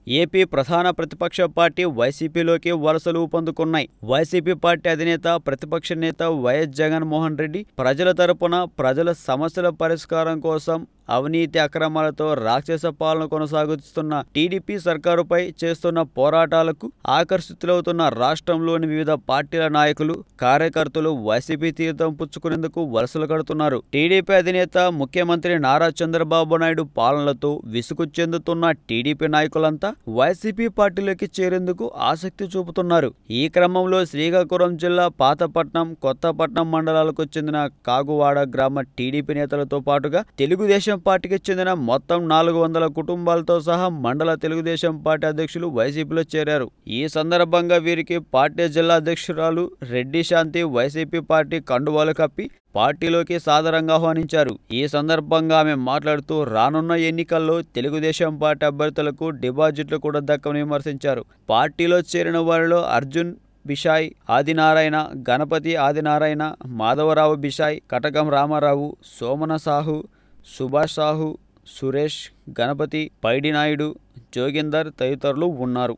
AP ప్రధాన ప్రతిపక్ష party వైసీపీలోకి వలసలు ఊపందుకున్నాయి. వైసీపీ పార్టీ అధినేత, ప్రతిపక్ష నేత వైఎస్ జగన్మోహన్ రెడ్డి ప్రజల తరపున ప్రజల సమస్యల పరిష్కారం కోసం అవినీతి అక్రమాలతో రాక్షస పాలన కొనసాగిస్తున్న టీడీపీ సర్కారుపై చేస్తున్న పోరాటాలకు ఆకర్షితులవుతున్న రాష్ట్రంలోని వివిధ పార్టీల నాయకులు, కార్యకర్తలు వైసీపీ తీర్థం పుచ్చుకునేందుకు వలసలు కడుతున్నారు. టీడీపీ అధినేత, ముఖ్యమంత్రి నారా చంద్రబాబు నాయుడు పాలనలతో విసుగు చెందుతున్న టీడీపీ నాయకులంతా వైసీపీ పార్టీలోకి చేరేందుకు ఆసక్తి చూపుతున్నారు. ఈ క్రమంలో శ్రీకాకుళం జిల్లా పాతపట్నం, కొత్తపట్నం మండలాలకు చెందిన కాగువాడ గ్రామ టీడీపీ నేతలతో పాటుగా తెలుగుదేశం పార్టీకి చెందిన మొత్తం 400 కుటుంబాలతో సహా మండల తెలుగుదేశం పార్టీ అధ్యక్షులు వైసీపీలో చేరారు. ఈ సందర్భంగా వీరికి పార్టీ జిల్లా అధ్యక్షురాలు రెడ్డి శాంతి వైసీపీ పార్టీ కండువాలు కప్పి పార్టీలోకి సాదరంగా ఆహ్వానించారు. ఈ సందర్భంగా ఆమె మాట్లాడుతూ రానున్న ఎన్నికల్లో తెలుగుదేశం పార్టీ అభ్యర్థులకు డిపాజిట్లు కూడా దక్కని విమర్శించారు. పార్టీలో చేరిన వారిలో అర్జున్ బిషాయ్, ఆదినారాయణ, గణపతి ఆదినారాయణ, మాధవరావు బిషాయ్, కటకం రామారావు, సోమన సాహు, సుభాష్ సాహు, సురేష్, గణపతి, పైడి నాయుడు, జోగిందర్ తదితరులు ఉన్నారు.